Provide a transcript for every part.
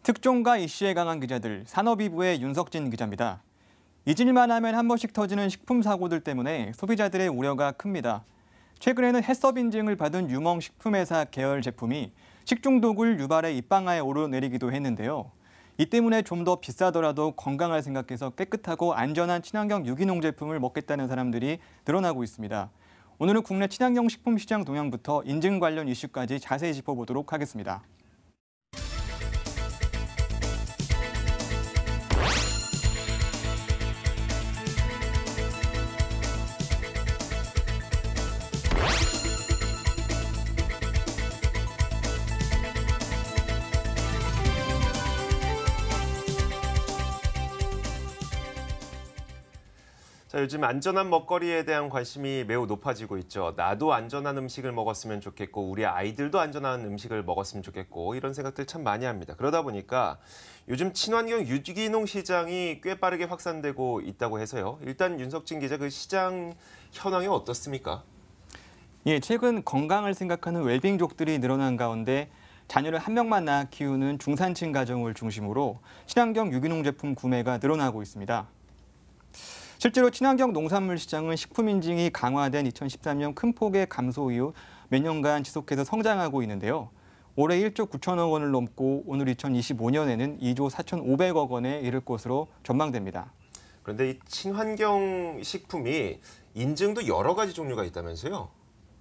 특종과 이슈에 강한 기자들, 산업이부의 윤석진 기자입니다. 잊을만 하면 한 번씩 터지는 식품 사고들 때문에 소비자들의 우려가 큽니다. 최근에는 해썹 인증을 받은 유명 식품회사 계열 제품이 식중독을 유발해 입방아에 오르내리기도 했는데요. 이 때문에 좀 더 비싸더라도 건강을 생각해서 깨끗하고 안전한 친환경 유기농 제품을 먹겠다는 사람들이 늘어나고 있습니다. 오늘은 국내 친환경 식품 시장 동향부터 인증 관련 이슈까지 자세히 짚어보도록 하겠습니다. 자, 요즘 안전한 먹거리에 대한 관심이 매우 높아지고 있죠. 나도 안전한 음식을 먹었으면 좋겠고 우리 아이들도 안전한 음식을 먹었으면 좋겠고 이런 생각들 참 많이 합니다. 그러다 보니까 요즘 친환경 유기농 시장이 꽤 빠르게 확산되고 있다고 해서요. 일단 윤석진 기자, 그 시장 현황이 어떻습니까? 예, 최근 건강을 생각하는 웰빙족들이 늘어난 가운데 자녀를 한 명만 낳아 키우는 중산층 가정을 중심으로 친환경 유기농 제품 구매가 늘어나고 있습니다. 실제로 친환경 농산물 시장은 식품 인증이 강화된 2013년 큰 폭의 감소 이후 몇 년간 지속해서 성장하고 있는데요. 올해 1조 9천억 원을 넘고 오늘 2025년에는 2조 4,500억 원에 이를 것으로 전망됩니다. 그런데 이 친환경 식품이 인증도 여러 가지 종류가 있다면서요?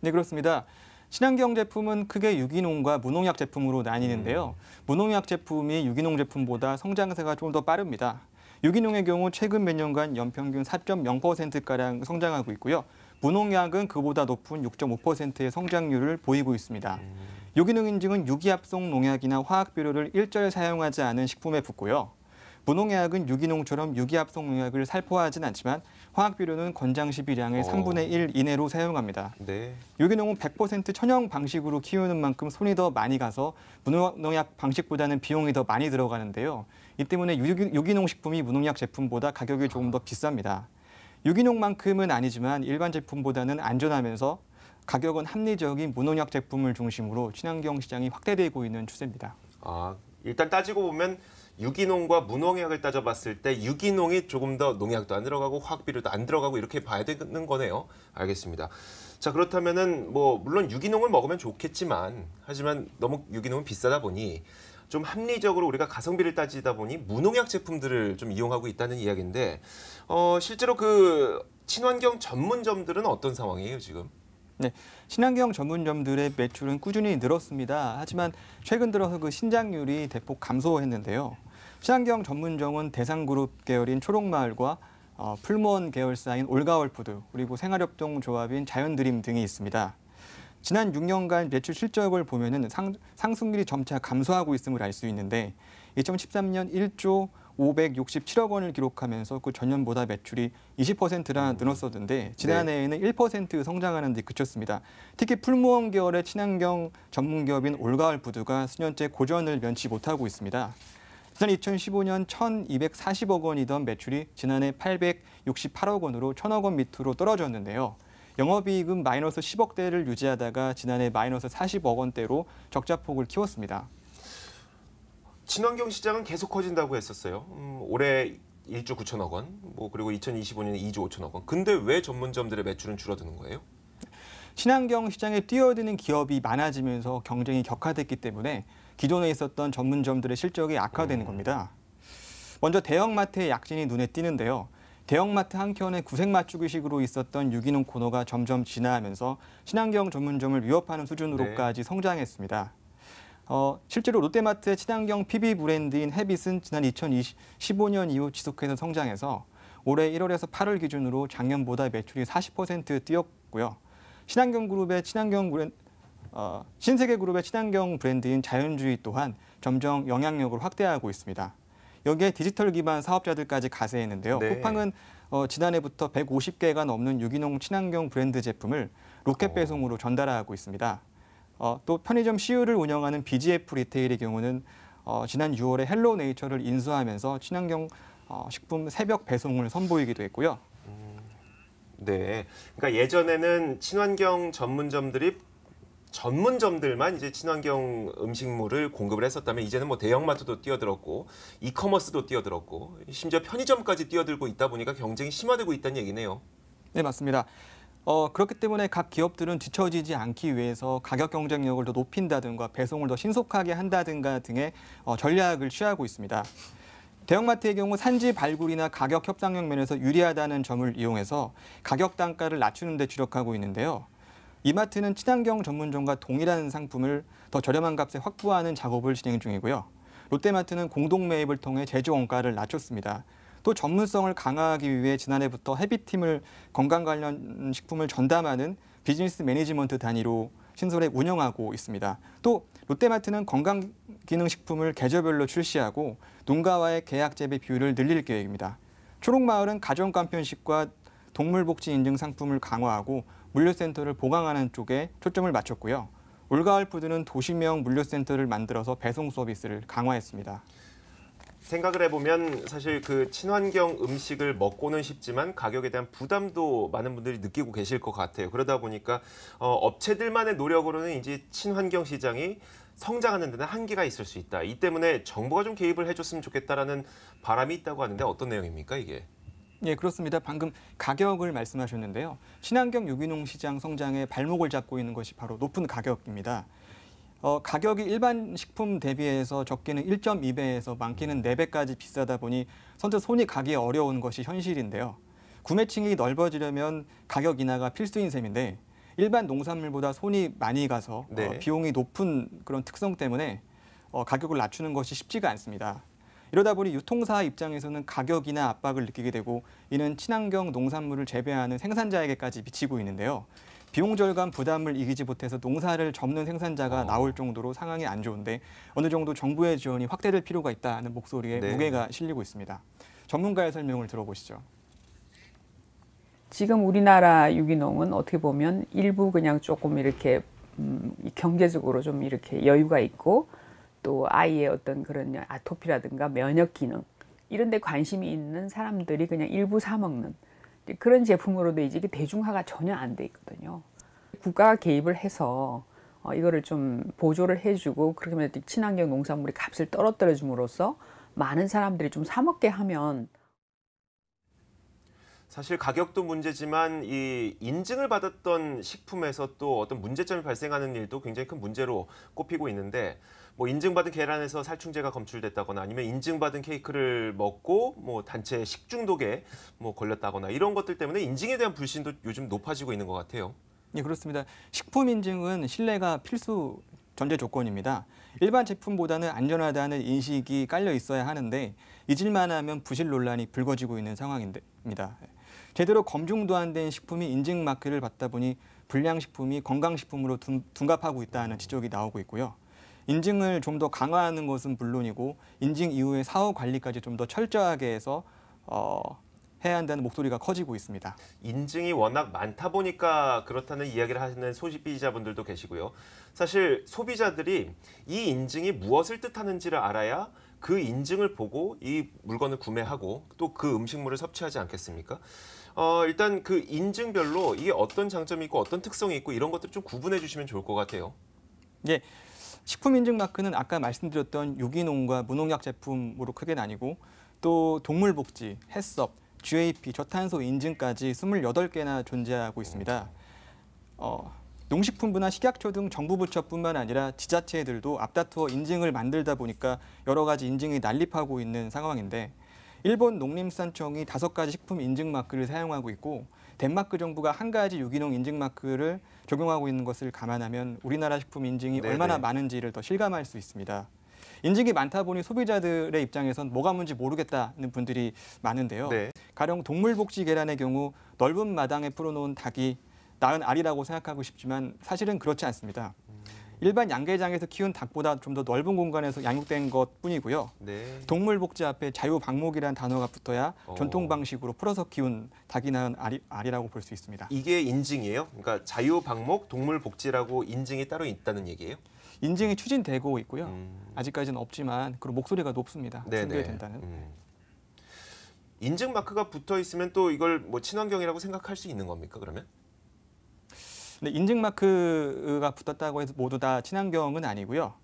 네, 그렇습니다. 친환경 제품은 크게 유기농과 무농약 제품으로 나뉘는데요. 무농약 제품이 유기농 제품보다 성장세가 좀 더 빠릅니다. 유기농의 경우 최근 몇 년간 연평균 4.0%가량 성장하고 있고요. 무농약은 그보다 높은 6.5%의 성장률을 보이고 있습니다. 유기농 인증은 유기합성 농약이나 화학비료를 일절 사용하지 않은 식품에 붙고요. 무농약은 유기농처럼 유기합성 농약을 살포하진 않지만 화학비료는 권장 시비량의 3분의 1 이내로 사용합니다. 네. 유기농은 100% 천연 방식으로 키우는 만큼 손이 더 많이 가서 무농약 방식보다는 비용이 더 많이 들어가는데요. 이 때문에 유기농 식품이 무농약 제품보다 가격이 조금 더 비쌉니다. 유기농만큼은 아니지만 일반 제품보다는 안전하면서 가격은 합리적인 무농약 제품을 중심으로 친환경 시장이 확대되고 있는 추세입니다. 일단 따지고 보면 유기농과 무농약을 따져봤을 때 유기농이 조금 더 농약도 안 들어가고 화학비료도 안 들어가고 이렇게 봐야 되는 거네요. 알겠습니다. 자, 그렇다면은 물론 유기농을 먹으면 좋겠지만 하지만 너무 유기농은 비싸다 보니 좀 합리적으로 우리가 가성비를 따지다 보니 무농약 제품들을 좀 이용하고 있다는 이야기인데 실제로 그 친환경 전문점들은 어떤 상황이에요, 지금? 네, 친환경 전문점들의 매출은 꾸준히 늘었습니다. 하지만 최근 들어서 그 신장률이 대폭 감소했는데요. 친환경 전문점은 대상그룹 계열인 초록마을과 풀무원 계열사인 올가월푸드, 그리고 생활협동조합인 자연드림 등이 있습니다. 지난 6년간 매출 실적을 보면은 상승률이 점차 감소하고 있음을 알 수 있는데 2013년 1조 567억 원을 기록하면서 그 전년보다 매출이 20%나 늘었었는데 지난해에는 1% 성장하는 데 그쳤습니다. 특히 풀무원 계열의 친환경 전문기업인 올가을푸드가 수년째 고전을 면치 못하고 있습니다. 지난 2015년 1,240억 원이던 매출이 지난해 868억 원으로 1,000억 원 밑으로 떨어졌는데요. 영업이익은 마이너스 10억대를 유지하다가 지난해 마이너스 40억 원대로 적자폭을 키웠습니다. 친환경 시장은 계속 커진다고 했었어요. 올해 1조 9천억 원, 그리고 2025년에 2조 5천억 원. 근데 왜 전문점들의 매출은 줄어드는 거예요? 친환경 시장에 뛰어드는 기업이 많아지면서 경쟁이 격화됐기 때문에 기존에 있었던 전문점들의 실적이 악화되는 겁니다. 먼저 대형마트의 약진이 눈에 띄는데요. 대형마트 한켠에 구색 맞추기식으로 있었던 유기농 코너가 점점 진화하면서 친환경 전문점을 위협하는 수준으로까지 성장했습니다. 실제로 롯데마트의 친환경 PB 브랜드인 헤빗은 지난 2015년 이후 지속해서 성장해서 올해 1월에서 8월 기준으로 작년보다 매출이 40% 뛰었고요. 신세계그룹의 친환경 브랜드인 자연주의 또한 점점 영향력을 확대하고 있습니다. 여기에 디지털 기반 사업자들까지 가세했는데요. 네. 쿠팡은 지난해부터 150개가 넘는 유기농 친환경 브랜드 제품을 로켓 배송으로 전달하고 있습니다. 또 편의점 CU를 운영하는 BGF 리테일의 경우는 지난 6월에 헬로 네이처를 인수하면서 친환경 식품 새벽 배송을 선보이기도 했고요. 네, 그러니까 예전에는 친환경 전문점들이 전문점들만 이제 친환경 음식물을 공급을 했었다면 이제는 뭐 대형마트도 뛰어들었고 이커머스도 뛰어들었고 심지어 편의점까지 뛰어들고 있다 보니까 경쟁이 심화되고 있다는 얘기네요. 네, 맞습니다. 그렇기 때문에 각 기업들은 뒤처지지 않기 위해서 가격 경쟁력을 더 높인다든가 배송을 더 신속하게 한다든가 등의 전략을 취하고 있습니다. 대형마트의 경우 산지 발굴이나 가격 협상력 면에서 유리하다는 점을 이용해서 가격 단가를 낮추는 데 주력하고 있는데요. 이마트는 친환경 전문점과 동일한 상품을 더 저렴한 값에 확보하는 작업을 진행 중이고요. 롯데마트는 공동 매입을 통해 제조 원가를 낮췄습니다. 또 전문성을 강화하기 위해 지난해부터 헤비팀을 건강 관련 식품을 전담하는 비즈니스 매니지먼트 단위로 신설해 운영하고 있습니다. 또 롯데마트는 건강기능식품을 계절별로 출시하고 농가와의 계약 재배 비율을 늘릴 계획입니다. 초록마을은 가정간편식과 동물복지 인증 상품을 강화하고 물류센터를 보강하는 쪽에 초점을 맞췄고요. 올가을푸드는 도시명 물류센터를 만들어서 배송 서비스를 강화했습니다. 생각을 해보면 사실 그 친환경 음식을 먹고는 싶지만 가격에 대한 부담도 많은 분들이 느끼고 계실 것 같아요. 그러다 보니까 업체들만의 노력으로는 이제 친환경 시장이 성장하는 데는 한계가 있을 수 있다. 이 때문에 정부가 좀 개입을 해줬으면 좋겠다라는 바람이 있다고 하는데 어떤 내용입니까 이게? 예, 그렇습니다. 방금 가격을 말씀하셨는데요. 친환경 유기농 시장 성장에 발목을 잡고 있는 것이 바로 높은 가격입니다. 가격이 일반 식품 대비해서 적게는 1.2배에서 많게는 4배까지 비싸다 보니 선뜻 손이 가기 어려운 것이 현실인데요. 구매층이 넓어지려면 가격 인하가 필수인 셈인데 일반 농산물보다 손이 많이 가서 네. 비용이 높은 그런 특성 때문에 가격을 낮추는 것이 쉽지가 않습니다. 이러다 보니 유통사 입장에서는 가격이나 압박을 느끼게 되고 이는 친환경 농산물을 재배하는 생산자에게까지 미치고 있는데요. 비용 절감 부담을 이기지 못해서 농사를 접는 생산자가 나올 정도로 상황이 안 좋은데 어느 정도 정부의 지원이 확대될 필요가 있다는 목소리에 네. 무게가 실리고 있습니다. 전문가의 설명을 들어보시죠. 지금 우리나라 유기농은 어떻게 보면 일부 그냥 조금 이렇게 경제적으로 좀 이렇게 여유가 있고 또 아이의 어떤 그런 아토피라든가 면역 기능 이런 데 관심이 있는 사람들이 그냥 일부 사 먹는 그런 제품으로 돼 이제 대중화가 전혀 안 돼 있거든요. 국가가 개입을 해서 이거를 좀 보조를 해주고 그렇게 하면 친환경 농산물의 값을 떨어뜨려 줌으로써 많은 사람들이 좀 사 먹게 하면 사실 가격도 문제지만 이 인증을 받았던 식품에서 또 어떤 문제점이 발생하는 일도 굉장히 큰 문제로 꼽히고 있는데 뭐 인증받은 계란에서 살충제가 검출됐다거나 아니면 인증받은 케이크를 먹고 뭐 단체 식중독에 뭐 걸렸다거나 이런 것들 때문에 인증에 대한 불신도 요즘 높아지고 있는 것 같아요. 예, 그렇습니다. 식품 인증은 신뢰가 필수 전제 조건입니다. 일반 제품보다는 안전하다는 인식이 깔려 있어야 하는데 잊을만 하면 부실 논란이 불거지고 있는 상황입니다. 제대로 검증도 안 된 식품이 인증 마크를 받다 보니 불량식품이 건강식품으로 둔갑하고 있다는 지적이 나오고 있고요. 인증을 좀 더 강화하는 것은 물론이고 인증 이후의 사후 관리까지 좀 더 철저하게 해서 해야 한다는 목소리가 커지고 있습니다. 인증이 워낙 많다 보니까 그렇다는 이야기를 하시는 소비자분들도 계시고요. 사실 소비자들이 이 인증이 무엇을 뜻하는지를 알아야 그 인증을 보고 이 물건을 구매하고 또 그 음식물을 섭취하지 않겠습니까? 일단 그 인증별로 이게 어떤 장점이 있고 어떤 특성이 있고 이런 것들 좀 구분해 주시면 좋을 것 같아요. 예, 식품 인증 마크는 아까 말씀드렸던 유기농과 무농약 제품으로 크게 나뉘고 또 동물복지, 햇섭, GAP, 저탄소 인증까지 28개나 존재하고 있습니다. 농식품부나 식약처 등 정부 부처뿐만 아니라 지자체들도 앞다투어 인증을 만들다 보니까 여러 가지 인증이 난립하고 있는 상황인데 일본 농림수산청이 5가지 식품 인증 마크를 사용하고 있고 덴마크 정부가 1가지 유기농 인증 마크를 적용하고 있는 것을 감안하면 우리나라 식품 인증이 네네. 얼마나 많은지를 더 실감할 수 있습니다. 인증이 많다 보니 소비자들의 입장에선 뭐가 뭔지 모르겠다는 분들이 많은데요. 네. 가령 동물복지 계란의 경우 넓은 마당에 풀어놓은 닭이 낳은 알이라고 생각하고 싶지만 사실은 그렇지 않습니다. 일반 양계장에서 키운 닭보다 좀 더 넓은 공간에서 양육된 것뿐이고요. 네. 동물복지 앞에 자유방목이라는 단어가 붙어야 어. 전통 방식으로 풀어서 키운 닭이 낳은 알이라고 볼 수 있습니다. 이게 인증이에요? 그러니까 자유방목 동물복지라고 인증이 따로 있다는 얘기예요? 인증이 추진되고 있고요. 아직까지는 없지만 그런 목소리가 높습니다. 네네. 준비된다는. 인증 마크가 붙어 있으면 또 이걸 뭐 친환경이라고 생각할 수 있는 겁니까 그러면? 근데 인증 마크가 붙었다고 해서 모두 다 친환경은 아니고요.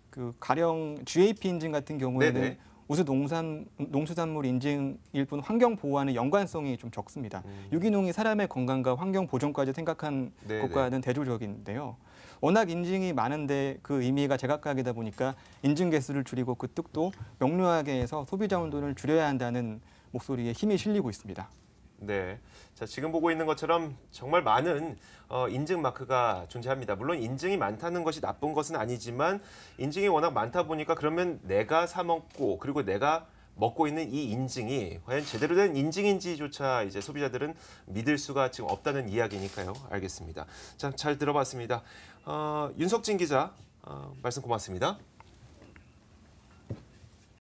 그 가령 GAP 인증 같은 경우에는 네네. 우수 농수산물 인증일 뿐 환경 보호와는 연관성이 좀 적습니다. 유기농이 사람의 건강과 환경 보존까지 생각한 네네. 것과는 대조적인데요. 워낙 인증이 많은데 그 의미가 제각각이다 보니까 인증 개수를 줄이고 그 뜻도 명료하게 해서 소비자 혼돈을 줄여야 한다는 목소리에 힘이 실리고 있습니다. 네. 자, 지금 보고 있는 것처럼 정말 많은 인증 마크가 존재합니다. 물론 인증이 많다는 것이 나쁜 것은 아니지만 인증이 워낙 많다 보니까 그러면 내가 사 먹고 그리고 내가 먹고 있는 이 인증이 과연 제대로 된 인증인지조차 이제 소비자들은 믿을 수가 지금 없다는 이야기니까요. 알겠습니다. 자, 잘 들어봤습니다. 윤석진 기자, 말씀 고맙습니다.